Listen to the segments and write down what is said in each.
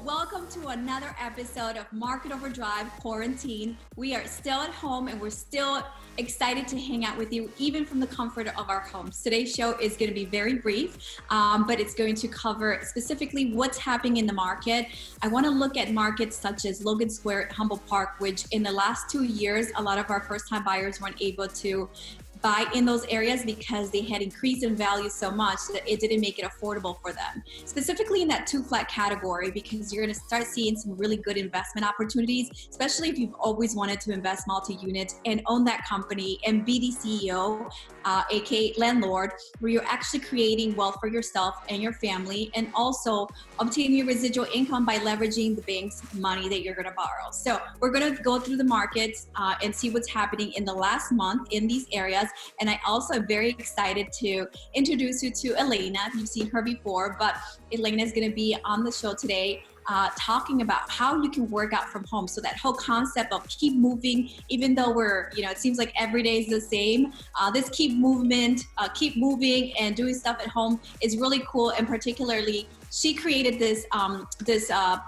welcome to another episode of Market Overdrive Quarantine. We are still at home and we're still excited to hang out with you, even from the comfort of our homes. Today's show is going to be very brief, but it's going to cover specifically what's happening in the market. I want to look at markets such as Logan Square at Humboldt Park, which in the last 2 years, a lot of our first-time buyers weren't able to buy in those areas because they had increased in value so much that it didn't make it affordable for them. Specifically in that two flat category, because you're going to start seeing some really good investment opportunities, especially if you've always wanted to invest multi-unit and own that company and be the CEO, aka landlord, where you're actually creating wealth for yourself and your family, and also obtaining residual income by leveraging the bank's money that you're going to borrow. So we're going to go through the markets and see what's happening in the last month in these areas. And I also am very excited to introduce you to Elena. You've seen her before, but Elena is going to be on the show today talking about how you can work out from home. So that whole concept of keep moving, even though it seems like every day is the same. This keep moving and doing stuff at home is really cool. And particularly, she created this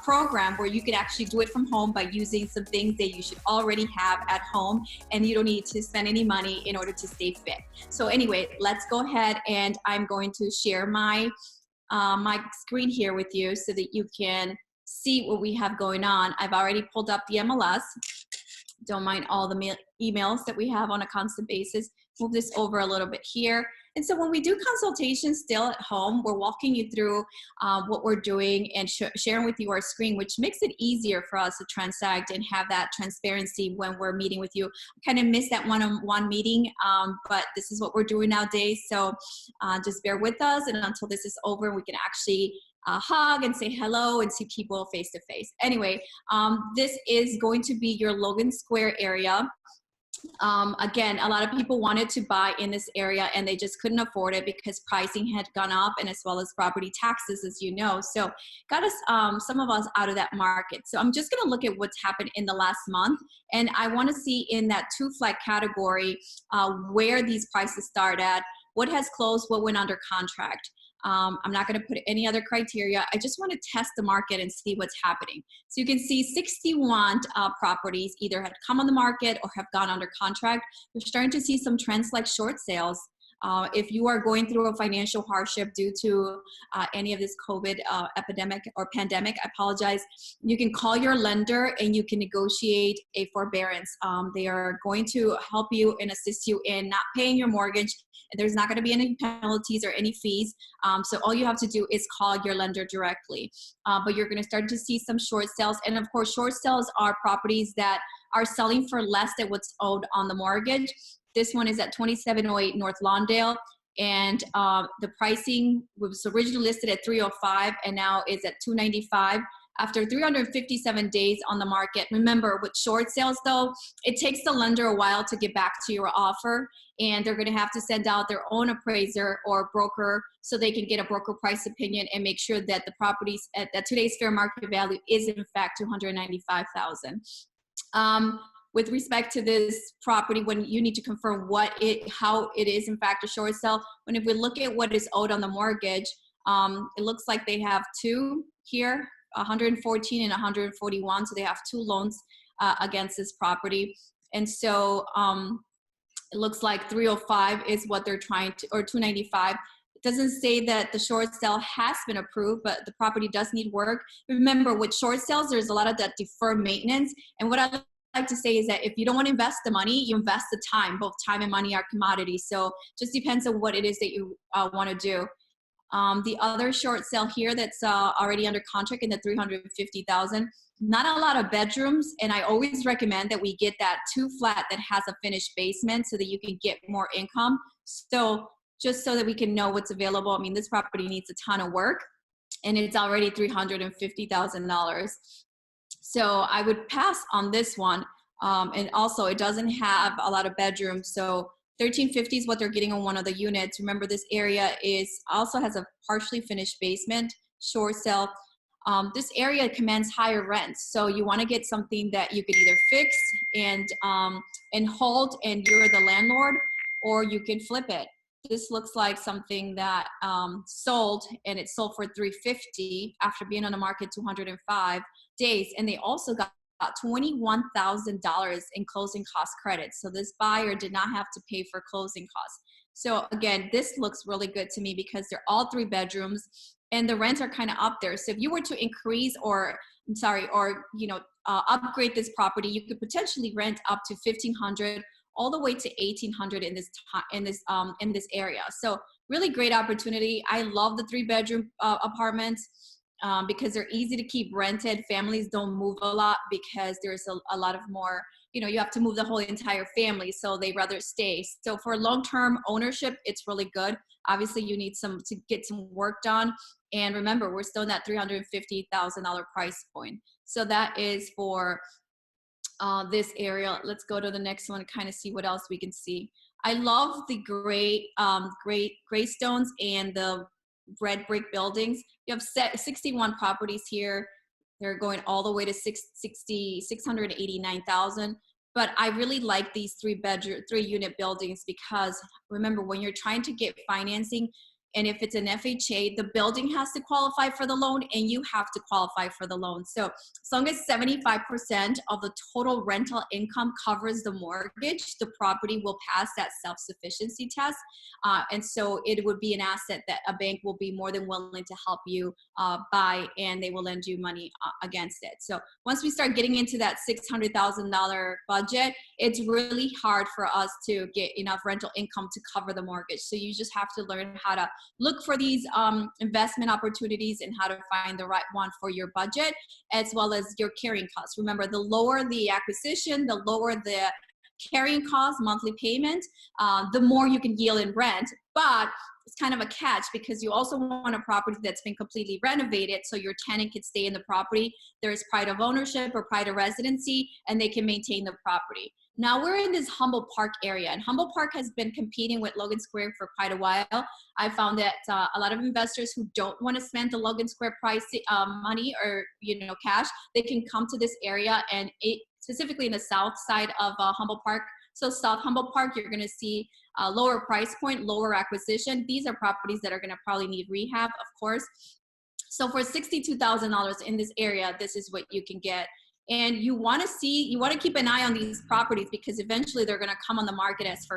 program where you can actually do it from home by using some things that you should already have at home, and you don't need to spend any money in order to stay fit. So anyway, let's go ahead, and I'm going to share my screen here with you so that you can see what we have going on. I've already pulled up the MLS. Don't mind all the emails that we have on a constant basis. Move this over a little bit here. And so when we do consultations still at home, we're walking you through what we're doing and sharing with you our screen, which makes it easier for us to transact and have that transparency when we're meeting with you. I kind of miss that one-on-one meeting, but this is what we're doing nowadays. So just bear with us, and until this is over, we can actually hug and say hello and see people face to face. Anyway, this is going to be your Logan Square area. Again, a lot of people wanted to buy in this area and they just couldn't afford it because pricing had gone up, and as well as property taxes, as you know. So got us, some of us out of that market. So I'm just going to look at what's happened in the last month, and I want to see in that two flat category where these prices start at, what has closed, what went under contract. I'm not going to put any other criteria. I just want to test the market and see what's happening. So you can see 61 properties either had come on the market or have gone under contract. You're starting to see some trends like short sales. If you are going through a financial hardship due to any of this COVID epidemic or pandemic, I apologize, you can call your lender and you can negotiate a forbearance. They are going to help you and assist you in not paying your mortgage. There's not going to be any penalties or any fees. So all you have to do is call your lender directly. But you're going to start to see some short sales. And of course, short sales are properties that are selling for less than what's owed on the mortgage. This one is at 2708 North Lawndale, and the pricing was originally listed at 305 and now is at 295 after 357 days on the market. Remember, with short sales though, it takes the lender a while to get back to your offer, and they're going to have to send out their own appraiser or broker so they can get a broker price opinion and make sure that the properties at today's fair market value is in fact $295,000. With respect to this property, when you need to confirm how it is in fact a short sale, when if we look at what is owed on the mortgage, it looks like they have two here, 114 and 141. So they have two loans against this property. And so it looks like 305 is what they're trying to, or 295. It doesn't say that the short sale has been approved, but the property does need work. Remember, with short sales, there's a lot of that deferred maintenance. And what I like to say is that if you don't want to invest the money, you invest the time. Both time and money are commodities. So just depends on what it is that you want to do. The other short sale here that's already under contract in the 350,000, not a lot of bedrooms. And I always recommend that we get that two flat that has a finished basement so that you can get more income. So just so that we can know what's available. I mean, this property needs a ton of work and it's already $350,000. So I would pass on this one. And also it doesn't have a lot of bedrooms. So 1350 is what they're getting on one of the units. Remember, this area also has a partially finished basement, short sale. This area commands higher rents. So you want to get something that you can either fix and hold and you're the landlord, or you can flip it. this looks like something that sold, and it sold for 350 after being on the market 205 days. And they also got $21,000 in closing cost credits. So this buyer did not have to pay for closing costs. So again, this looks really good to me because they're all 3 bedrooms and the rents are kind of up there. So if you were to increase or upgrade this property, you could potentially rent up to 1,500 all the way to 1,800 in this area. So really great opportunity. I love the 3-bedroom apartments because they're easy to keep rented. Families don't move a lot because there's a lot of more, you have to move the whole entire family, so they rather stay. So for long-term ownership, it's really good. Obviously, you need to get some work done. And remember, we're still in that $350,000 price point. So that is for this area. Let's go to the next one, kind of see what else we can see. I love the gray stones and the red brick buildings. You have 61 properties here. They're going all the way to 689,000. But I really like these 3-unit buildings because remember, when you're trying to get financing, and if it's an FHA, the building has to qualify for the loan and you have to qualify for the loan. So as long as 75% of the total rental income covers the mortgage, the property will pass that self-sufficiency test. And so it would be an asset that a bank will be more than willing to help you buy, and they will lend you money against it. So once we start getting into that $600,000 budget, it's really hard for us to get enough rental income to cover the mortgage. So you just have to learn how to look for these investment opportunities and how to find the right one for your budget, as well as your carrying costs. Remember, the lower the acquisition, the lower the carrying cost, monthly payment, the more you can yield in rent. But it's kind of a catch because you also want a property that's been completely renovated so your tenant can stay in the property. There's pride of ownership or pride of residency, and they can maintain the property. Now we're in this Humboldt Park area, and Humboldt Park has been competing with Logan Square for quite a while. I found that a lot of investors who don't want to spend the Logan Square price money or cash, they can come to this area, and specifically in the south side of Humboldt Park. So South Humboldt Park, you're going to see a lower price point, lower acquisition. These are properties that are going to probably need rehab, of course. So for $62,000 in this area, this is what you can get. And you want to keep an eye on these properties because eventually they're going to come on the market as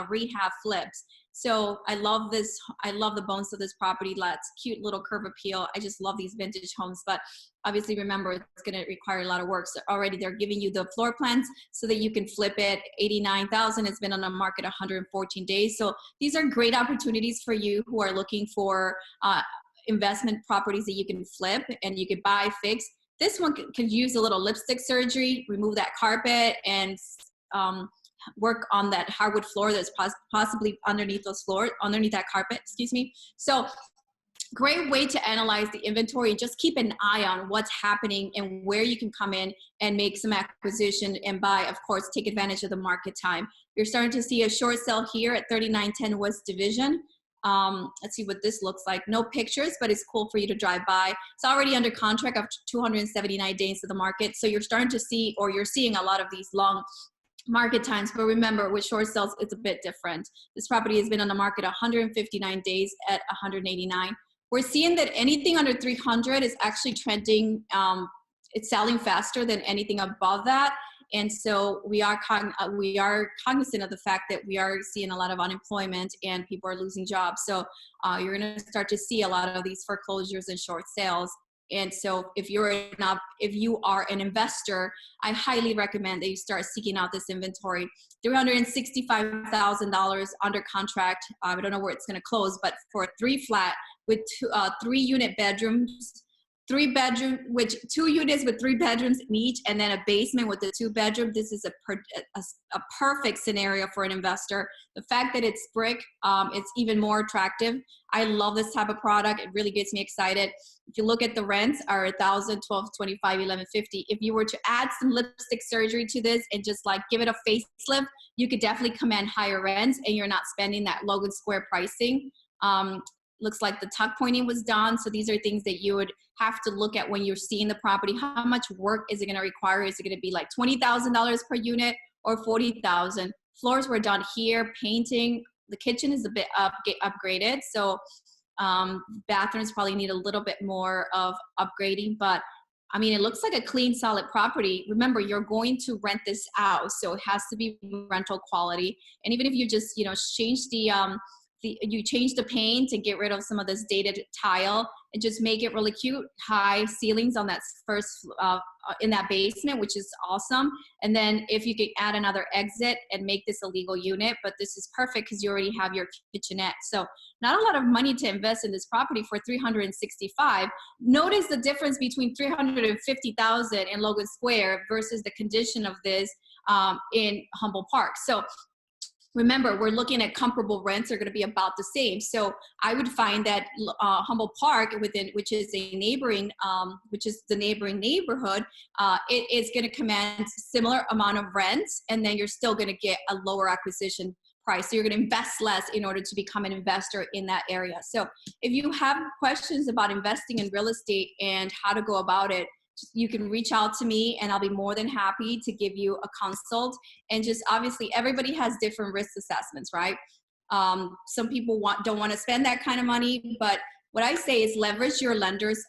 rehab flips. So I love this. I love the bones of this property. Lots cute little curb appeal. I just love these vintage homes, but obviously remember it's going to require a lot of work. So already they're giving you the floor plans so that you can flip it. 89,000. It's been on the market 114 days. So these are great opportunities for you who are looking for investment properties that you can flip and you can buy, fix. This one could use a little lipstick surgery, remove that carpet, and work on that hardwood floor that's possibly underneath that carpet, excuse me. So great way to analyze the inventory and just keep an eye on what's happening and where you can come in and make some acquisition and buy, of course, take advantage of the market time. You're starting to see a short sale here at 3910 West Division. Let's see what this looks like. No pictures, but it's cool for you to drive by. It's already under contract of 279 days to the market. So you're starting to see, or you're seeing a lot of these long market times. But remember, with short sales, it's a bit different. This property has been on the market 159 days at 189. We're seeing that anything under 300 is actually trending. It's selling faster than anything above that. And so we are cognizant of the fact that we are seeing a lot of unemployment and people are losing jobs. So you're going to start to see a lot of these foreclosures and short sales. And so if you are an investor, I highly recommend that you start seeking out this inventory. $365,000 under contract. I don't know where it's going to close, but for a 3-flat with 3-unit bedrooms, 2 units with 3 bedrooms in each, and then a basement with a 2-bedroom. This is a perfect scenario for an investor. The fact that it's brick, it's even more attractive. I love this type of product. It really gets me excited. If you look at the rents are $1,000, $1,200, $25, $1,150. If you were to add some lipstick surgery to this and just like give it a facelift, you could definitely command higher rents and you're not spending that Logan Square pricing. Looks like the tuck pointing was done. So these are things that you would have to look at when you're seeing the property. How much work is it going to require? Is it going to be like $20,000 per unit or $40,000? Floors were done here, painting, the kitchen is a bit upgraded. So bathrooms probably need a little bit more of upgrading, but I mean, it looks like a clean, solid property. Remember, you're going to rent this out, so it has to be rental quality. And even if you just, change you change the paint and get rid of some of this dated tile and just make it really cute, high ceilings on that first in that basement, which is awesome. And then if you could add another exit and make this a legal unit, but this is perfect because you already have your kitchenette. So not a lot of money to invest in this property for 365. Notice the difference between 350,000 in Logan Square versus the condition of this in Humboldt Park. So remember, we're looking at comparable rents are going to be about the same. So I would find that Humboldt Park, which is the neighboring neighborhood, it is going to command similar amount of rents, and then you're still going to get a lower acquisition price. So you're going to invest less in order to become an investor in that area. So if you have questions about investing in real estate and how to go about it, you can reach out to me and I'll be more than happy to give you a consult. And just obviously everybody has different risk assessments, right? Some people don't want to spend that kind of money, but what I say is leverage your lenders,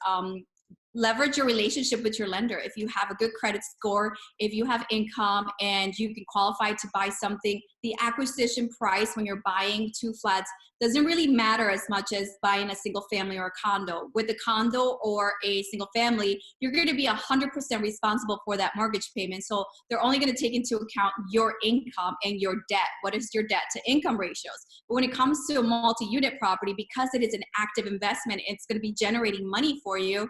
leverage your relationship with your lender. If you have a good credit score, if you have income and you can qualify to buy something, the acquisition price when you're buying two flats doesn't really matter as much as buying a single family or a condo. With a condo or a single family, you're going to be 100% responsible for that mortgage payment. So they're only going to take into account your income and your debt. What is your debt to income ratios? But when it comes to a multi-unit property, because it is an active investment, it's going to be generating money for you,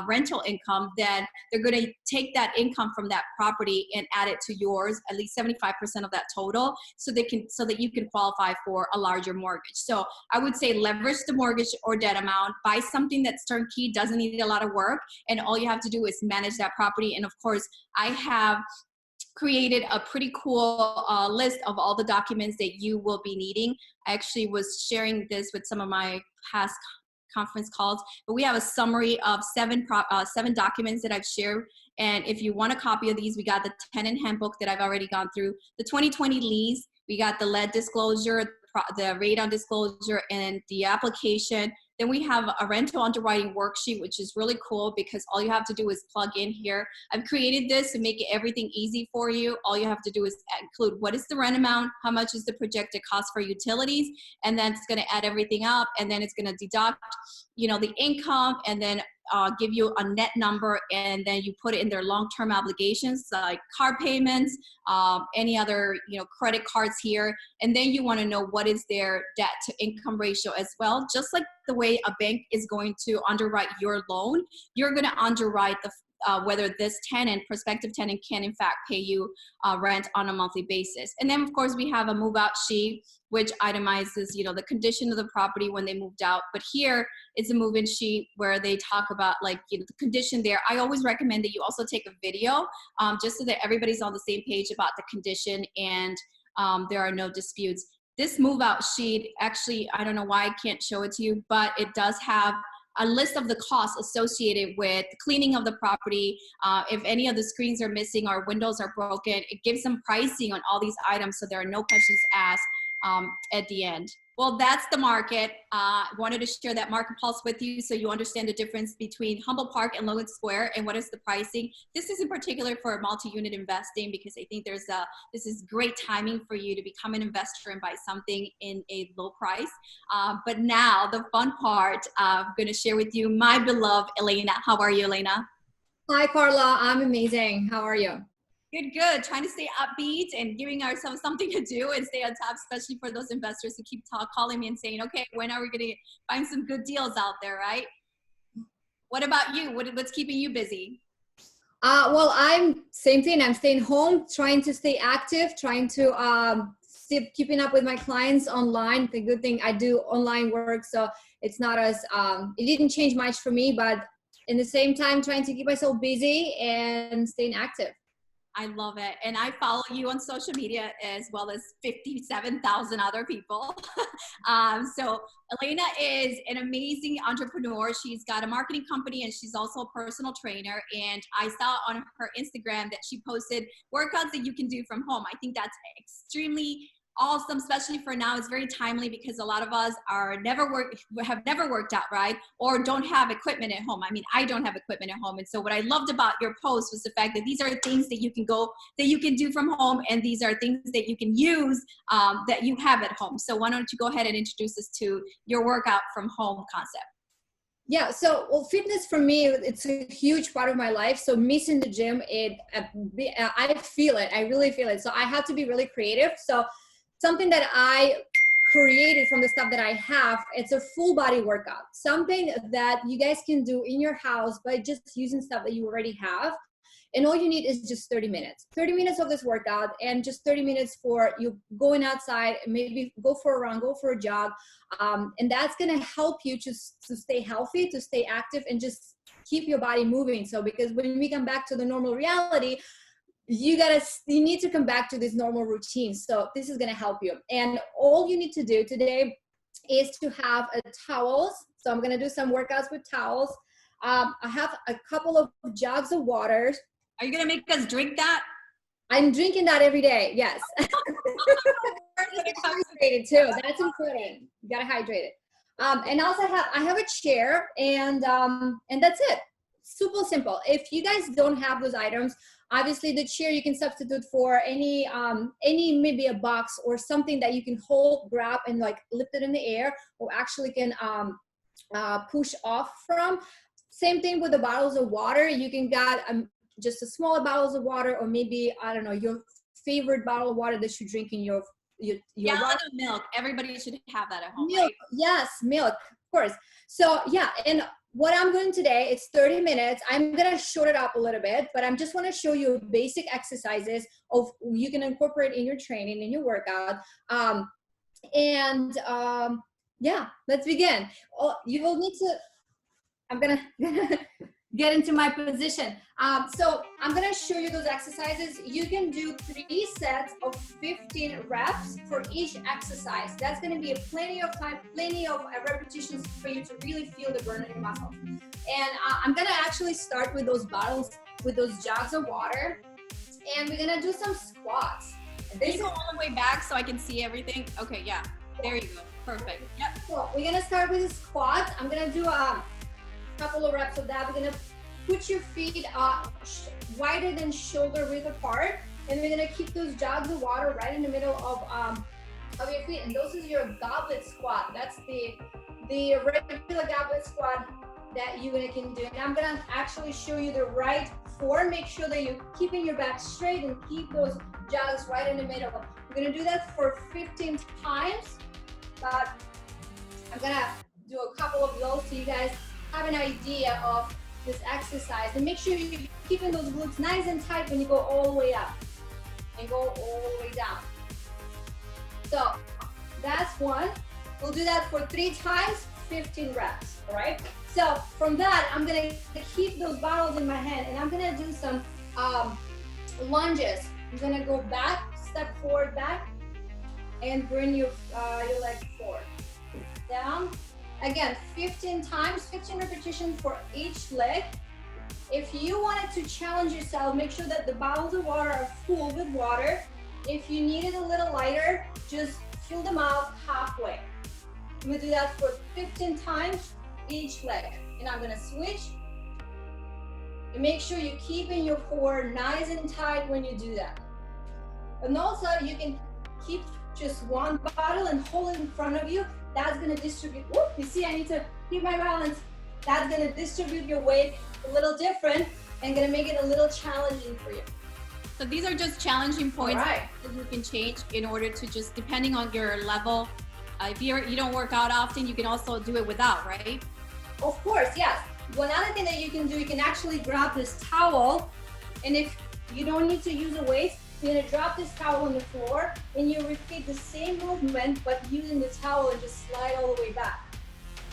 rental income, then they're going to take that income from that property and add it to yours, at least 75% of that total, so that you can qualify for a larger mortgage. So I would say leverage the mortgage or debt amount, buy something that's turnkey, doesn't need a lot of work, and all you have to do is manage that property. And of course, I have created a pretty cool list of all the documents that you will be needing. I actually was sharing this with some of my past conference calls, but we have a summary of seven documents that I've shared. And if you want a copy of these, we got the tenant handbook that I've already gone through, the 2020 lease, we got the lead disclosure, the radon disclosure, and the application. Then we have a rental underwriting worksheet, which is really cool because all you have to do is plug in here. I've created this to make everything easy for you. All you have to do is include what is the rent amount, how much is the projected cost for utilities, and then it's going to add everything up, and then it's going to deduct, the income, and then give you a net number, and then you put it in their long-term obligations like car payments, any other credit cards here, and then you want to know what is their debt to income ratio as well. Just like the way a bank is going to underwrite your loan, you're going to underwrite the whether this prospective tenant can in fact pay you rent on a monthly basis. And then of course we have a move out sheet, which itemizes, the condition of the property when they moved out. But here is a move-in sheet where they talk about the condition there. I always recommend that you also take a video just so that everybody's on the same page about the condition and there are no disputes. This move-out sheet, actually, I don't know why I can't show it to you, but it does have a list of the costs associated with cleaning of the property. If any of the screens are missing or windows are broken, it gives some pricing on all these items so there are no questions asked at the end. Well, that's the market. I wanted to share that market pulse with you so you understand the difference between Humboldt Park and Logan Square and what is the pricing. This is in particular for multi-unit investing because I think this is great timing for you to become an investor and buy something in a low price. But now the fun part, I'm going to share with you my beloved Elena. How are you, Elena? Hi, Carla. I'm amazing. How are you? Good. Trying to stay upbeat and giving ourselves something to do and stay on top, especially for those investors who keep calling me and saying, okay, when are we going to find some good deals out there, right? What about you? What's keeping you busy? Well, same thing. I'm staying home, trying to stay active, trying to keeping up with my clients online. The good thing, I do online work, so it's not as, it didn't change much for me, but in the same time, trying to keep myself busy and staying active. I love it. And I follow you on social media as well as 57,000 other people. So Elena is an amazing entrepreneur. She's got a marketing company and she's also a personal trainer. And I saw on her Instagram that she posted workouts that you can do from home. I think that's extremely awesome, especially for now. It's very timely because a lot of us have never worked out, right? Or don't have equipment at home. I mean, I don't have equipment at home. And so what I loved about your post was the fact that these are things that you can do from home. And these are things that you can use that you have at home. So why don't you go ahead and introduce us to your workout from home concept? Yeah, so well, fitness for me, it's a huge part of my life. So missing the gym, I feel it. I really feel it. So I have to be really creative. So something that I created from the stuff that I have, it's a full body workout. Something that you guys can do in your house by just using stuff that you already have. And all you need is just 30 minutes. 30 minutes of this workout and just 30 minutes for you going outside, maybe go for a run, go for a jog. And that's going to help you to stay healthy, to stay active, and just keep your body moving. So because when we come back to the normal reality, you need to come back to this normal routine. So this is going to help you. And all you need to do today is to have towels. So I'm going to do some workouts with towels. I have a couple of jugs of water. Are you going to make us drink that? I'm drinking that every day. Yes. Hydrated too. That's important. You got to hydrate it. And also I have a chair and that's it. Super simple. If you guys don't have those items, obviously the chair you can substitute for any maybe a box or something that you can hold, grab, and like lift it in the air, or actually can push off from. Same thing with the bottles of water. You can get just a smaller bottles of water, or maybe, I don't know, your favorite bottle of water that you drink in your gallon of milk. Everybody should have that at home. Milk, right? Yes, milk, of course. So yeah, and what I'm doing today, it's 30 minutes. I'm gonna short it up a little bit, but I just want to show you basic exercises of you can incorporate in your training, in your workout. Yeah, let's begin. You will need to. I'm gonna get into my position. So I'm gonna show you those exercises. You can do 3 sets of 15 reps for each exercise. That's gonna be plenty of time, plenty of repetitions for you to really feel the burn in your muscles. And I'm gonna actually start with those bottles, with those jugs of water. And we're gonna do some squats. Can you go all the way back so I can see everything? Okay, yeah, there you go, perfect. Yep. So we're gonna start with the squats. I'm gonna do couple of reps of that. We're gonna put your feet wider than shoulder width apart, and we're gonna keep those jugs of water right in the middle of your feet. And those is your goblet squat. That's the regular goblet squat that you can do. And I'm gonna actually show you the right form. Make sure that you're keeping your back straight and keep those jugs right in the middle. We're gonna do that for 15 times, but I'm gonna do a couple of those so you guys have an idea of this exercise. And make sure you're keeping those glutes nice and tight when you go all the way up and go all the way down. So that's one. We'll do that for 3 times, 15 reps, all right? So from that, I'm gonna keep those bottles in my hand, and I'm gonna do some lunges. I'm gonna go back, step forward, back, and bring your leg forward. Down. Again, 15 times, 15 repetitions for each leg. If you wanted to challenge yourself, make sure that the bottles of water are full with water. If you need it a little lighter, just fill them out halfway. I'm gonna do that for 15 times each leg. And I'm gonna switch. And make sure you're keeping your core nice and tight when you do that. And also, you can keep just one bottle and hold it in front of you. That's gonna distribute, whoop, you see I need to keep my balance. That's gonna distribute your weight a little different and gonna make it a little challenging for you. So these are just challenging points right. that you can change in order to just, depending on your level. If you don't work out often, you can also do it without, right? Of course, yes. One other thing that you can do, you can actually grab this towel, and if you don't need to use a weight, you're gonna drop this towel on the floor, and you repeat the same movement, but using the towel and just slide all the way back.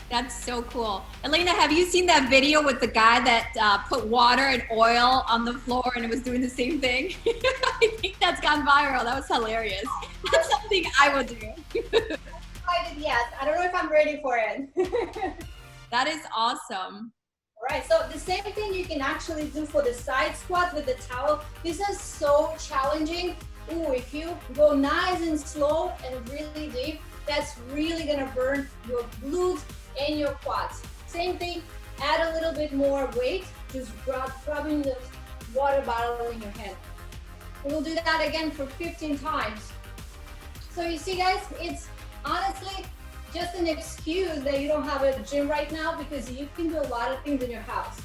That's so cool. Elena, have you seen that video with the guy that put water and oil on the floor and it was doing the same thing? I think that's gone viral. That was hilarious. That's something I would do. I did, yes. I don't know if I'm ready for it. That is awesome. All right, so the same thing you can actually do for the side squat with the towel. This is so challenging. Ooh, if you go nice and slow and really deep, that's really gonna burn your glutes and your quads. Same thing, add a little bit more weight, just grabbing the water bottle in your hand. We'll do that again for 15 times. So you see guys, it's honestly just an excuse that you don't have a gym right now because you can do a lot of things in your house.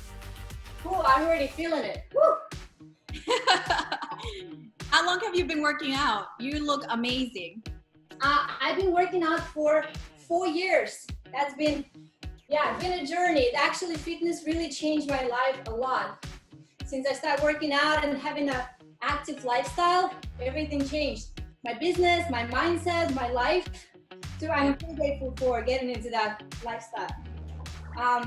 Ooh, I'm already feeling it. Woo! How long have you been working out? You look amazing. I've been working out for 4 years. That's been, yeah, it's been a journey. Actually, fitness really changed my life a lot. Since I started working out and having an active lifestyle, everything changed. My business, my mindset, my life. So I'm so grateful for getting into that lifestyle. All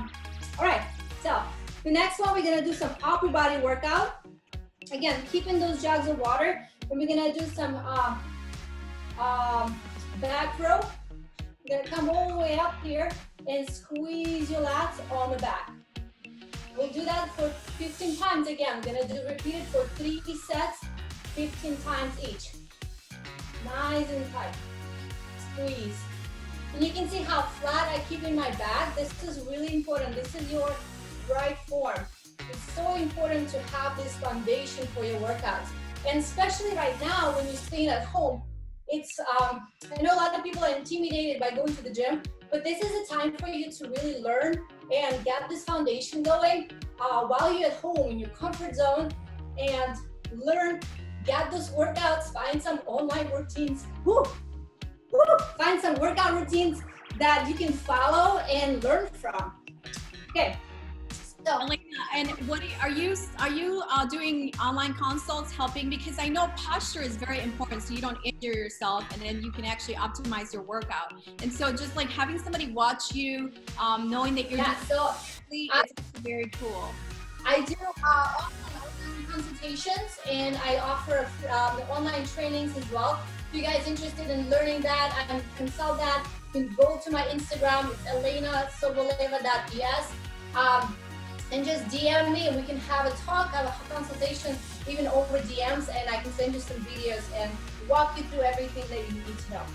right, so the next one, we're gonna do some upper body workout. Again, keeping those jugs of water, and we're gonna do some back row. You're gonna come all the way up here and squeeze your lats on the back. We'll do that for 15 times again. We're gonna repeat it for 3 sets, 15 times each. Nice and tight. Squeeze. And you can see how flat I keep in my back. This is really important. This is your right form. It's so important to have this foundation for your workouts. And especially right now when you're staying at home, it's, I know a lot of people are intimidated by going to the gym, but this is a time for you to really learn and get this foundation going while you're at home in your comfort zone, and learn, get those workouts, find some online routines. Woo! Woo! Find some workout routines that you can follow and learn from. Okay. So, and what are you doing online consults helping? Because I know posture is very important, so you don't injure yourself, and then you can actually optimize your workout. And so just like having somebody watch you, knowing that you're it's very cool. I do online consultations, and I offer the online trainings as well. If you guys interested in learning that and consult that, you can go to my Instagram. It's elenasoboleva.es. And just DM me and we can have a talk, have a consultation, even over DMs, and I can send you some videos and walk you through everything that you need to know.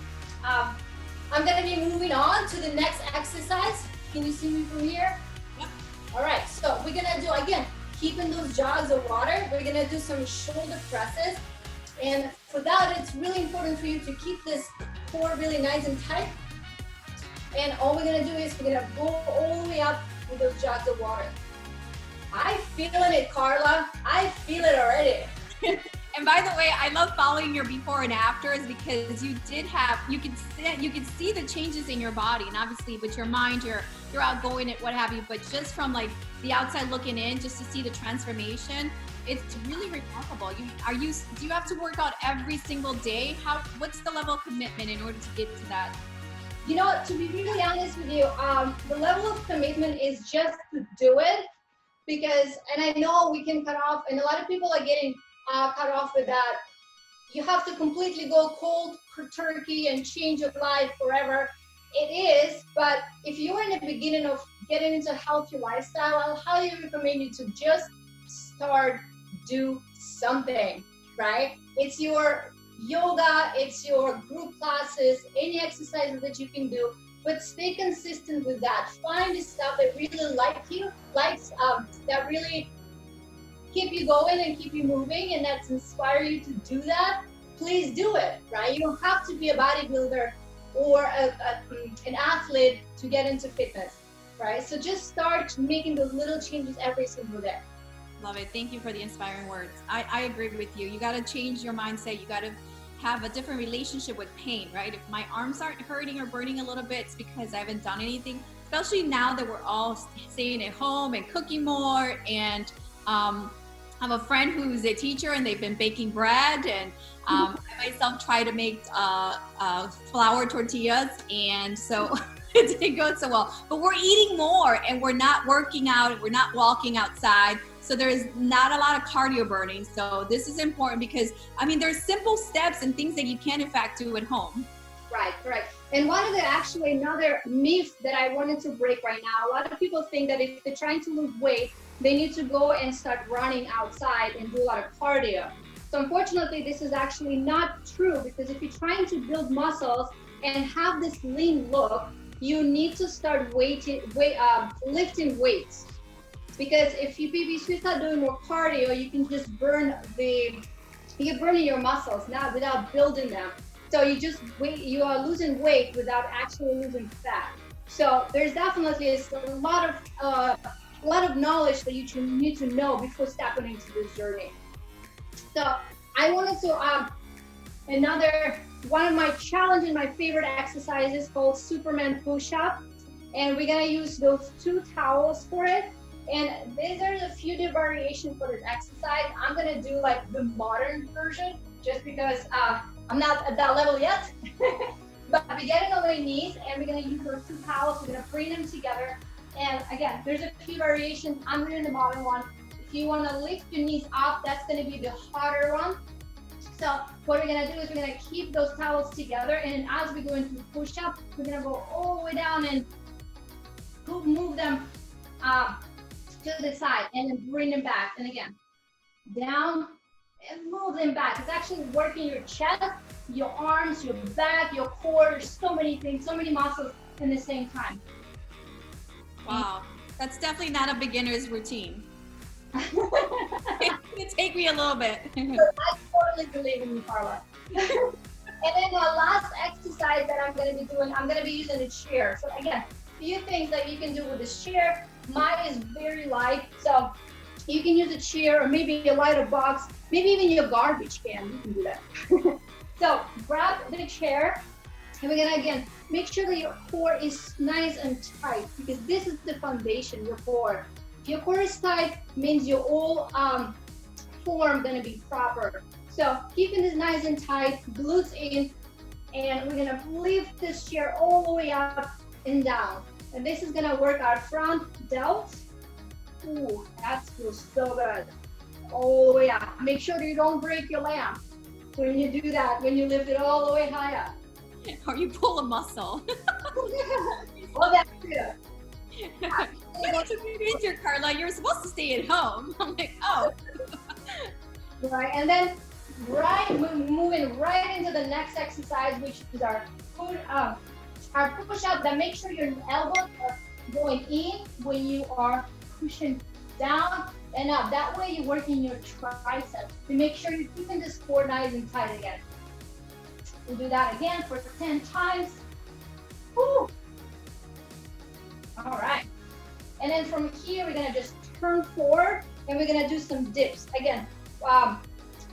I'm gonna be moving on to the next exercise. Can you see me from here? Yep. All right, so we're gonna do, again, keeping those jugs of water. We're gonna do some shoulder presses. And for that, it's really important for you to keep this core really nice and tight. And all we're gonna do is we're gonna go all the way up with those jugs of water. I'm feeling it, Carla. I feel it already. And by the way, I love following your before and afters because you could see the changes in your body, and obviously with your mind, you're outgoing and what have you. But just from like the outside looking in, just to see the transformation, it's really remarkable. Do you have to work out every single day? What's the level of commitment in order to get to that? You know, to be really honest with you, the level of commitment is just to do it. Because, and I know we can cut off, and a lot of people are getting cut off with that. You have to completely go cold turkey and change your life forever. It is, but if you're in the beginning of getting into a healthy lifestyle, I'll highly recommend you to just do something, right? It's your yoga, it's your group classes, any exercises that you can do. But stay consistent with that. Find the stuff that really likes that really keep you going and keep you moving, and that's inspire you to do that. Please do it, right? You don't have to be a bodybuilder or an athlete to get into fitness, right? So just start making those little changes every single day. Love it. Thank you for the inspiring words. I agree with you. You got to change your mindset. You got to have a different relationship with pain, right? If my arms aren't hurting or burning a little bit, it's because I haven't done anything, especially now that we're all staying at home and cooking more. And I have a friend who's a teacher and they've been baking bread, and I myself try to make flour tortillas, and so it didn't go so well. But we're eating more and we're not working out, we're not walking outside. So there's not a lot of cardio burning. So this is important because, I mean, there's simple steps and things that you can in fact do at home. Right, correct. And another myth that I wanted to break right now, a lot of people think that if they're trying to lose weight, they need to go and start running outside and do a lot of cardio. So unfortunately, this is actually not true, because if you're trying to build muscles and have this lean look, you need to start lifting weights. Because if you start doing more cardio, you can just you're burning your muscles now without building them. So you are losing weight without actually losing fat. So there's definitely a lot of knowledge that you need to know before stepping into this journey. So I wanted to another one of my challenges, my favorite exercises called Superman push-up, and we're gonna use those 2 towels for it. And there's a few different variations for this exercise. I'm gonna do like the modern version, just because I'm not at that level yet. But we're getting on my knees, and we're gonna use those 2 towels. We're gonna bring them together. And again, there's a few variations. I'm doing the modern one. If you wanna lift your knees up, that's gonna be the harder one. So what we're gonna do is we're gonna keep those towels together, and as we go into push-up, we're gonna go all the way down and move them to the side, and then bring them back. And again, down and move them back. It's actually working your chest, your arms, your back, your core. There's so many things, so many muscles in the same time. Wow, that's definitely not a beginner's routine. It's gonna take me a little bit. I totally believe in you, Carla. And then the last exercise that I'm going to be doing, I'm going to be using a chair. So again, a few things that you can do with this chair. Mine is very light, so you can use a chair, or maybe a lighter box, maybe even your garbage can. You can do that. So grab the chair, and we're gonna again make sure that your core is nice and tight, because this is the foundation, your core. If your core is tight, means your whole form gonna be proper. So keeping this nice and tight, glutes in, and we're gonna lift this chair all the way up and down. And this is gonna work our front delts. Ooh, that feels so good. All the way up. Make sure that you don't break your lamp when you do that, when you lift it all the way high up. Or you pull a muscle. Well, that's good. You took me into Carla. You're supposed to stay at home. I'm like, oh. Right, and then moving right into the next exercise, which is our push-up. That make sure your elbows are going in when you are pushing down and up. That way you're working your triceps. To make sure you're keeping this core nice and tight again. We'll do that again for 10 times. Woo. All right. And then from here, we're gonna just turn forward, and we're gonna do some dips. Again,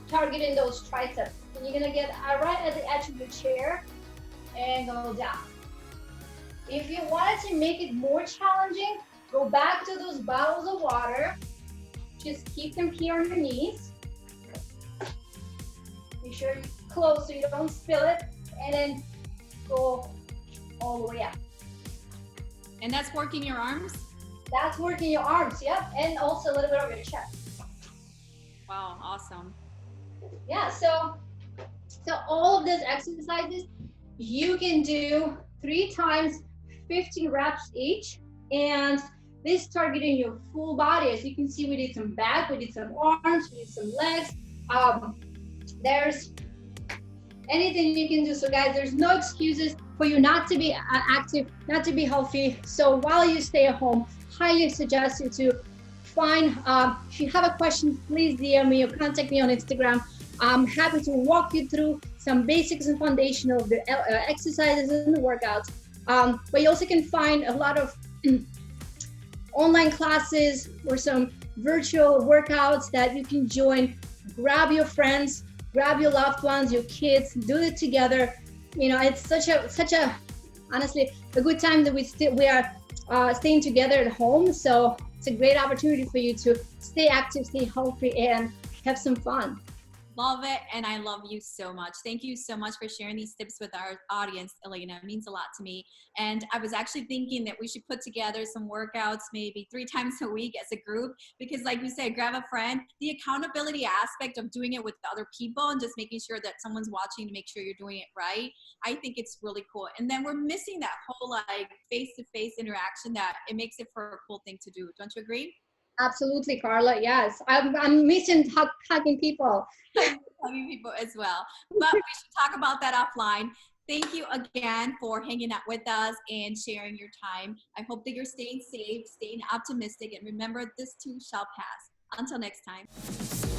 targeting those triceps. And you're gonna get right at the edge of the chair and go down. If you wanted to make it more challenging, go back to those bottles of water. Just keep them here on your knees. Make sure you close so you don't spill it, and then go all the way up. And that's working your arms? That's working your arms, yep, and also a little bit of your chest. Wow, awesome. Yeah, so all of these exercises you can do 3 times, 15 reps each, and this targeting your full body. As you can see, we did some back, we did some arms, we did some legs. There's anything you can do. So guys, there's no excuses for you not to be active, not to be healthy. So while you stay at home, highly suggest you to find, if you have a question, please DM me or contact me on Instagram. I'm happy to walk you through some basics and foundation of the exercises and the workouts. But you also can find a lot of online classes or some virtual workouts that you can join. Grab your friends, grab your loved ones, your kids, do it together. You know, it's such a honestly a good time that we are staying together at home. So it's a great opportunity for you to stay active, stay healthy, and have some fun. Love it, and I love you so much. Thank you so much for sharing these tips with our audience, Elena. It means a lot to me. And I was actually thinking that we should put together some workouts maybe 3 times a week as a group, because like you said, grab a friend. The accountability aspect of doing it with other people and just making sure that someone's watching to make sure you're doing it right, I think it's really cool. And then we're missing that whole like face-to-face interaction that it makes it for a cool thing to do. Don't you agree? Absolutely, Carla. Yes, I'm missing hugging people. Hugging people as well. But we should talk about that offline. Thank you again for hanging out with us and sharing your time. I hope that you're staying safe, staying optimistic, and remember this too shall pass. Until next time.